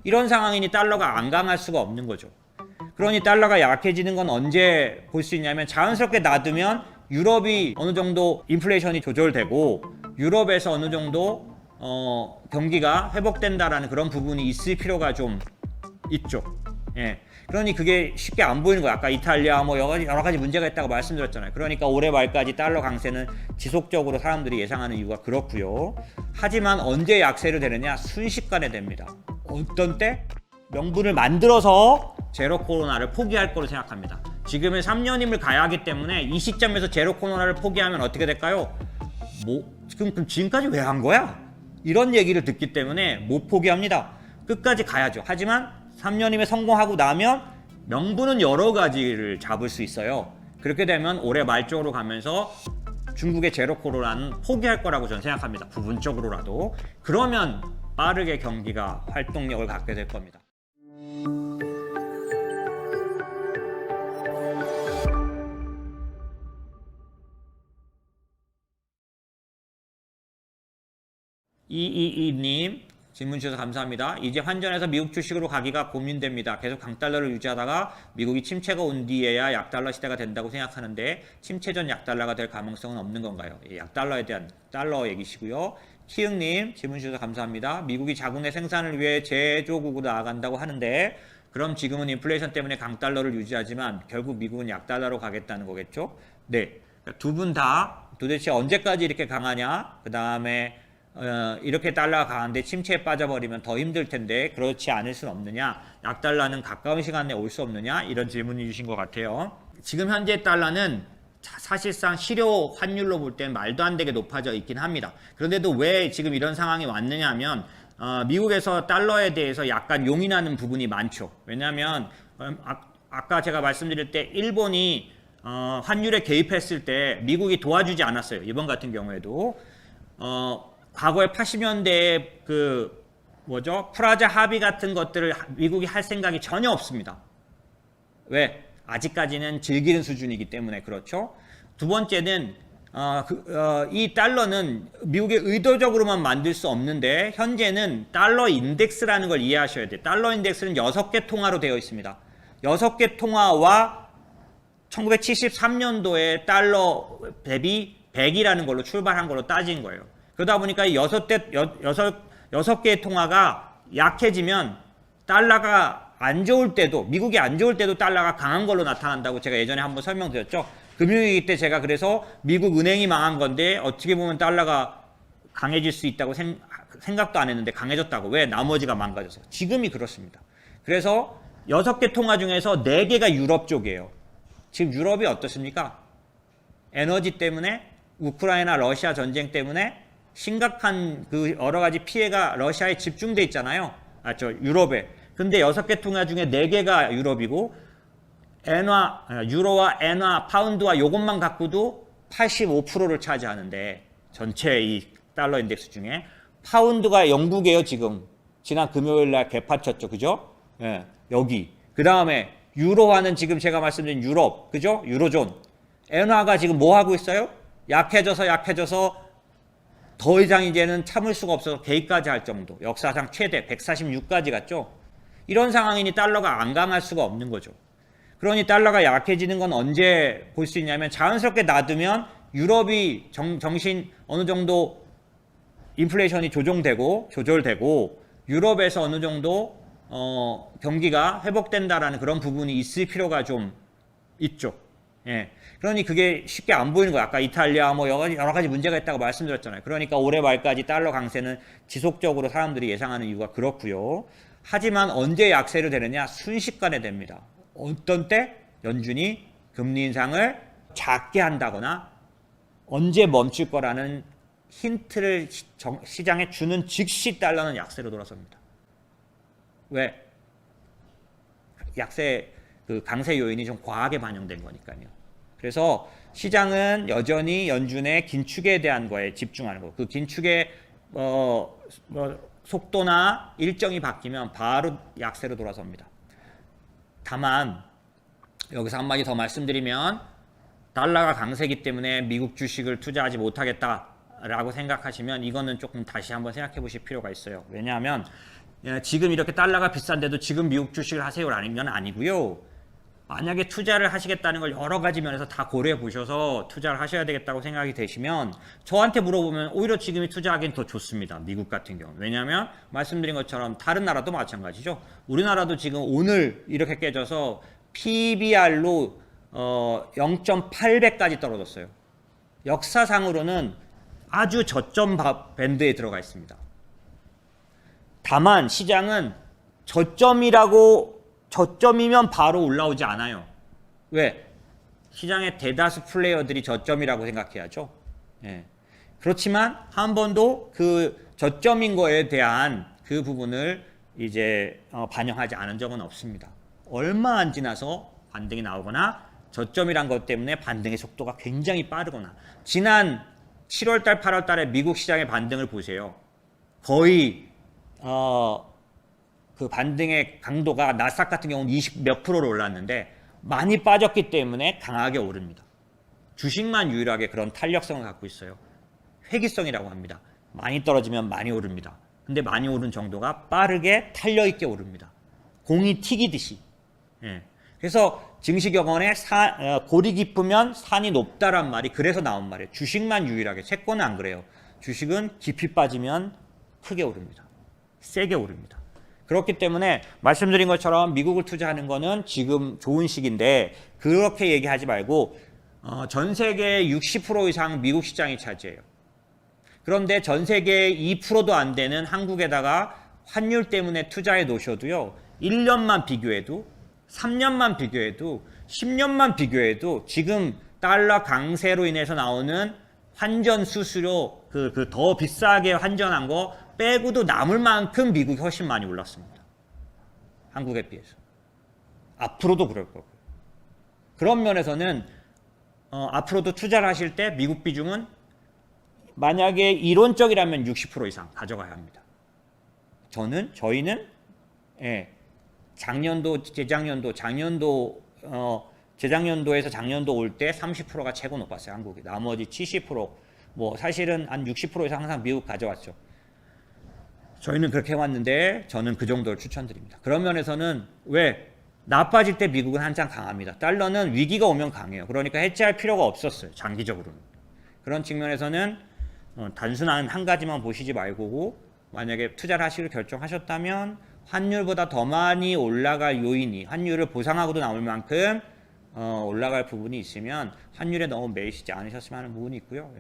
이런 상황이니 달러가 안 강할 수가 없는 거죠. 그러니 달러가 약해지는 건 언제 볼 수 있냐면 자연스럽게 놔두면 유럽이 어느 정도 인플레이션이 조절되고 유럽에서 어느 정도 경기가 회복된다라는 그런 부분이 있을 필요가 좀 있죠. 예. 그러니 그게 쉽게 안 보이는 거야. 아까 이탈리아 뭐 여러 가지 문제가 있다고 말씀드렸잖아요. 그러니까 올해 말까지 달러 강세는 지속적으로 사람들이 예상하는 이유가 그렇고요. 하지만 언제 약세로 되느냐? 순식간에 됩니다. 어떤 때? 명분을 만들어서 제로 코로나를 포기할 거로 생각합니다. 지금은 3년임을 가야 하기 때문에 이 시점에서 제로 코로나를 포기하면 어떻게 될까요? 그럼 지금까지 왜 한 거야? 이런 얘기를 듣기 때문에 못 포기합니다. 끝까지 가야죠. 하지만 3년임에 성공하고 나면 명분은 여러 가지를 잡을 수 있어요. 그렇게 되면 올해 말 쪽으로 가면서 중국의 제로 코로나는 포기할 거라고 저는 생각합니다. 부분적으로라도. 그러면 빠르게 경기가 활동력을 갖게 될 겁니다. 이이이님 질문 주셔서 감사합니다. 이제 환전해서 미국 주식으로 가기가 고민됩니다. 계속 강달러를 유지하다가 미국이 침체가 온 뒤에야 약달러 시대가 된다고 생각하는데 침체 전 약달러가 될 가능성은 없는 건가요? 약달러에 대한 달러 얘기시고요. 키흥님 질문 주셔서 감사합니다. 미국이 자국내 생산을 위해 제조국으로 나아간다고 하는데 그럼 지금은 인플레이션 때문에 강달러를 유지하지만 결국 미국은 약달러로 가겠다는 거겠죠? 네, 두 분 다 도대체 언제까지 이렇게 강하냐? 그 다음에 이렇게 달러가 강한데 침체에 빠져버리면 더 힘들 텐데 그렇지 않을 수는 없느냐? 약달러는 가까운 시간 내에 올 수 없느냐? 이런 질문을 주신 것 같아요. 지금 현재 달러는 사실상 실효 환율로 볼 때는 말도 안 되게 높아져 있긴 합니다. 그런데도 왜 지금 이런 상황이 왔느냐 하면 미국에서 달러에 대해서 약간 용인하는 부분이 많죠. 왜냐하면 아까 제가 말씀드릴 때 일본이 환율에 개입했을 때 미국이 도와주지 않았어요. 이번 같은 경우에도 과거에 80년대에 프라자 합의 같은 것들을 미국이 할 생각이 전혀 없습니다. 왜? 아직까지는 즐기는 수준이기 때문에 그렇죠. 두 번째는 이 달러는 미국이 의도적으로만 만들 수 없는데 현재는 달러 인덱스라는 걸 이해하셔야 돼요. 달러 인덱스는 6개 통화로 되어 있습니다. 6개 통화와 1973년도에 달러 대비 100이라는 걸로 출발한 걸로 따진 거예요. 그러다 보니까 이 6개의 통화가 약해지면 달러가 안 좋을 때도, 미국이 안 좋을 때도 달러가 강한 걸로 나타난다고 제가 예전에 한번 설명드렸죠. 금융위기 때 제가 그래서 미국 은행이 망한 건데 어떻게 보면 달러가 강해질 수 있다고 생각도 안 했는데 강해졌다고. 왜? 나머지가 망가져서. 지금이 그렇습니다. 그래서 6개 통화 중에서 4개가 유럽 쪽이에요. 지금 유럽이 어떻습니까? 에너지 때문에, 우크라이나 러시아 전쟁 때문에 심각한 여러 가지 피해가 러시아에 집중돼 있잖아요. 유럽에. 근데 6개 통화 중에 4개가 유럽이고 유로와 엔화, 파운드와 요것만 갖고도 85%를 차지하는데 전체 이 달러 인덱스 중에 파운드가 영국이에요. 지금 지난 금요일 날 개파쳤죠. 그죠? 예, 여기. 그 다음에 유로화는 지금 제가 말씀드린 유럽. 그죠? 유로존. 엔화가 지금 뭐 하고 있어요? 약해져서 더 이상 이제는 참을 수가 없어서 개입까지 할 정도. 역사상 최대 146까지 갔죠. 이런 상황이니 달러가 안 강할 수가 없는 거죠. 그러니 달러가 약해지는 건 언제 볼 수 있냐면 자연스럽게 놔두면 유럽이 정신 어느 정도 인플레이션이 조절되고 유럽에서 어느 정도 경기가 회복된다라는 그런 부분이 있을 필요가 좀 있죠. 예. 그러니 그게 쉽게 안 보이는 거야. 아까 이탈리아 뭐 여러 가지 문제가 있다고 말씀드렸잖아요. 그러니까 올해 말까지 달러 강세는 지속적으로 사람들이 예상하는 이유가 그렇고요. 하지만 언제 약세로 되느냐? 순식간에 됩니다. 어떤 때? 연준이 금리 인상을 작게 한다거나 언제 멈출 거라는 힌트를 시장에 주는 즉시 달러는 약세로 돌아섭니다. 왜? 강세 요인이 좀 과하게 반영된 거니까요. 그래서 시장은 여전히 연준의 긴축에 대한 거에 집중하는 거. 그 긴축의 속도나 일정이 바뀌면 바로 약세로 돌아섭니다. 다만 여기서 한마디 더 말씀드리면 달러가 강세기 때문에 미국 주식을 투자하지 못하겠다라고 생각하시면 이거는 조금 다시 한번 생각해 보실 필요가 있어요. 왜냐하면 지금 이렇게 달러가 비싼데도 지금 미국 주식을 하세요라는 건 아니고요. 만약에 투자를 하시겠다는 걸 여러 가지 면에서 다 고려해 보셔서 투자를 하셔야 되겠다고 생각이 되시면 저한테 물어보면 오히려 지금이 투자하기엔 더 좋습니다. 미국 같은 경우. 왜냐하면 말씀드린 것처럼 다른 나라도 마찬가지죠. 우리나라도 지금 오늘 이렇게 깨져서 PBR로 0.8배까지 떨어졌어요. 역사상으로는 아주 저점 밴드에 들어가 있습니다. 다만 시장은 저점이면 바로 올라오지 않아요. 왜? 시장의 대다수 플레이어들이 저점이라고 생각해야죠. 예. 그렇지만 한 번도 그 저점인 거에 대한 그 부분을 이제 반영하지 않은 적은 없습니다. 얼마 안 지나서 반등이 나오거나 저점이란 것 때문에 반등의 속도가 굉장히 빠르거나 지난 7월달, 8월달에 미국 시장의 반등을 보세요. 거의 그 반등의 강도가 나스닥 같은 경우는 20 몇 프로로 올랐는데 많이 빠졌기 때문에 강하게 오릅니다. 주식만 유일하게 그런 탄력성을 갖고 있어요. 회귀성이라고 합니다. 많이 떨어지면 많이 오릅니다. 근데 많이 오른 정도가 빠르게 탄력있게 오릅니다. 공이 튀기듯이. 예. 그래서 증시격언에 골이 깊으면 산이 높다란 말이 그래서 나온 말이에요. 주식만 유일하게. 채권은 안 그래요. 주식은 깊이 빠지면 크게 오릅니다. 세게 오릅니다. 그렇기 때문에 말씀드린 것처럼 미국을 투자하는 거는 지금 좋은 시기인데 그렇게 얘기하지 말고 전 세계의 60% 이상 미국 시장이 차지해요. 그런데 전 세계의 2%도 안 되는 한국에다가 환율 때문에 투자해 놓으셔도요. 1년만 비교해도 3년만 비교해도 10년만 비교해도 지금 달러 강세로 인해서 나오는 환전 수수료 더 비싸게 환전한 거 빼고도 남을 만큼 미국이 훨씬 많이 올랐습니다. 한국에 비해서. 앞으로도 그럴 거고요. 그런 면에서는 앞으로도 투자를 하실 때 미국 비중은 만약에 이론적이라면 60% 이상 가져가야 합니다. 저희는 작년도, 재작년도에서 작년도 올 때 30%가 최고 높았어요. 한국이. 나머지 70%, 사실은 한 60% 이상 항상 미국 가져왔죠. 저희는 그렇게 해왔는데 저는 그 정도를 추천드립니다. 그런 면에서는 왜? 나빠질 때 미국은 한참 강합니다. 달러는 위기가 오면 강해요. 그러니까 해지할 필요가 없었어요. 장기적으로는. 그런 측면에서는 단순한 한 가지만 보시지 말고 만약에 투자를 하시기로 결정하셨다면 환율보다 더 많이 올라갈 요인이 환율을 보상하고도 나올 만큼 올라갈 부분이 있으면 환율에 너무 매이시지 않으셨으면 하는 부분이 있고요.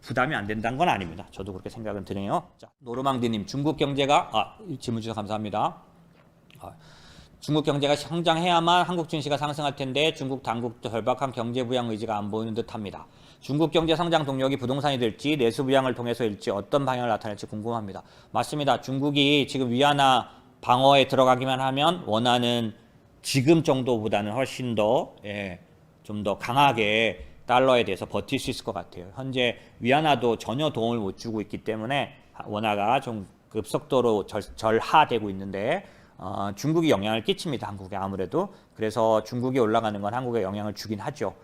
부담이 안 된다는 건 아닙니다. 저도 그렇게 생각은 드네요. 자, 노르망디님, 중국 경제가 질문 주셔서 감사합니다. 중국 경제가 성장해야만 한국 증시가 상승할 텐데 중국 당국도 절박한 경제 부양 의지가 안 보이는 듯합니다. 중국 경제 성장 동력이 부동산이 될지 내수 부양을 통해서일지 어떤 방향을 나타낼지 궁금합니다. 맞습니다. 중국이 지금 위안화 방어에 들어가기만 하면 원하는 지금 정도보다는 훨씬 더 좀 더 강하게 달러에 대해서 버틸 수 있을 것 같아요. 현재 위안화도 전혀 도움을 못 주고 있기 때문에 원화가 좀 급속도로 절하되고 있는데 중국이 영향을 끼칩니다. 한국에 아무래도. 그래서 중국이 올라가는 건 한국에 영향을 주긴 하죠.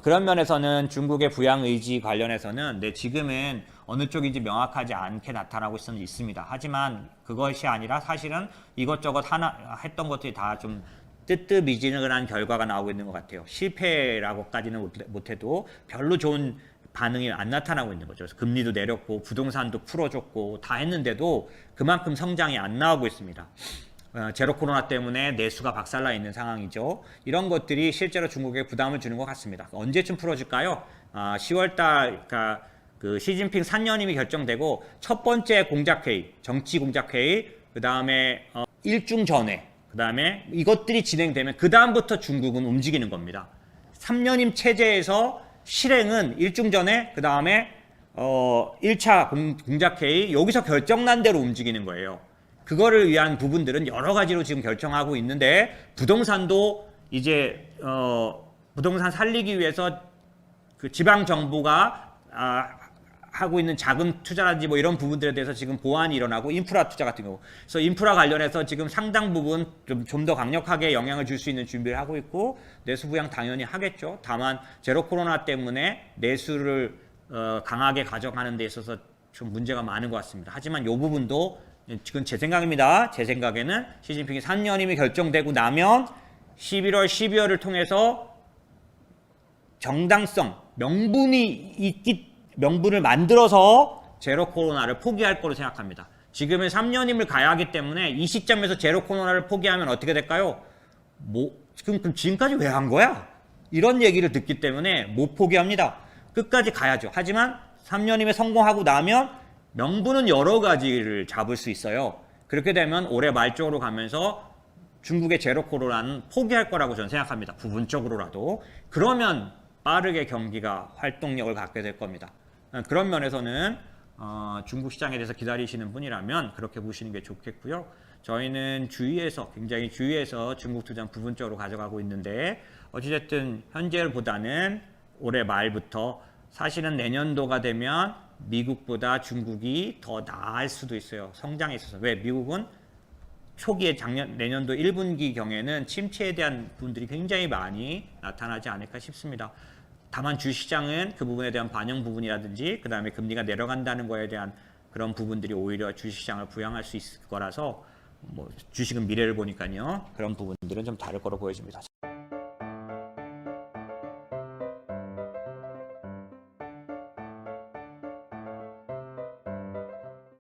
그런 면에서는 중국의 부양 의지 관련해서는 지금은 어느 쪽인지 명확하지 않게 나타나고 있습니다. 하지만 그것이 아니라 사실은 이것저것 했던 것들이 다 좀 뜨뜻미지근한 결과가 나오고 있는 것 같아요. 실패라고까지는 못해도 별로 좋은 반응이 안 나타나고 있는 거죠. 그래서 금리도 내렸고 부동산도 풀어줬고 다 했는데도 그만큼 성장이 안 나오고 있습니다. 제로 코로나 때문에 내수가 박살나 있는 상황이죠. 이런 것들이 실제로 중국에 부담을 주는 것 같습니다. 언제쯤 풀어줄까요? 10월달, 그러니까 그 시진핑 3년임이 결정되고 첫 번째 공작회의, 정치 공작회의, 그 다음에 일중전회, 그 다음에 이것들이 진행되면 그 다음부터 중국은 움직이는 겁니다. 3년임 체제에서 실행은 일중전회, 그 다음에 1차 공작회의, 여기서 결정난 대로 움직이는 거예요. 그거를 위한 부분들은 여러 가지로 지금 결정하고 있는데 부동산도 이제 부동산 살리기 위해서 그 지방 정부가 하고 있는 자금 투자라든지 이런 부분들에 대해서 지금 보완이 일어나고 인프라 투자 같은 경우. 그래서 인프라 관련해서 지금 상당 부분 좀 더 강력하게 영향을 줄 수 있는 준비를 하고 있고 내수 부양 당연히 하겠죠. 다만 제로 코로나 때문에 내수를 강하게 가져가는 데 있어서 좀 문제가 많은 것 같습니다. 하지만 이 부분도 지금 제 생각입니다. 제 생각에는 시진핑이 3년임이 결정되고 나면 11월, 12월을 통해서 정당성, 명분을 만들어서 제로 코로나를 포기할 거로 생각합니다. 지금은 3년임을 가야 하기 때문에 이 시점에서 제로 코로나를 포기하면 어떻게 될까요? 그럼 지금까지 왜 한 거야? 이런 얘기를 듣기 때문에 못 포기합니다. 끝까지 가야죠. 하지만 3년임에 성공하고 나면 명분은 여러 가지를 잡을 수 있어요. 그렇게 되면 올해 말 쪽으로 가면서 중국의 제로 코로나는 포기할 거라고 저는 생각합니다. 부분적으로라도. 그러면 빠르게 경기가 활동력을 갖게 될 겁니다. 그런 면에서는 중국 시장에 대해서 기다리시는 분이라면 그렇게 보시는 게 좋겠고요. 저희는 굉장히 주의해서 중국 투자는 부분적으로 가져가고 있는데 어찌됐든 현재보다는 올해 말부터 사실은 내년도가 되면 미국보다 중국이 더 나을 수도 있어요. 성장에 있어서. 왜? 미국은 초기에 내년도 1분기 경에는 침체에 대한 부분들이 굉장히 많이 나타나지 않을까 싶습니다. 다만 주시장은 그 부분에 대한 반영 부분이라든지 그 다음에 금리가 내려간다는 거에 대한 그런 부분들이 오히려 주시장을 부양할 수 있을 거라서 주식은 미래를 보니까요. 그런 부분들은 좀 다를 거로 보여집니다.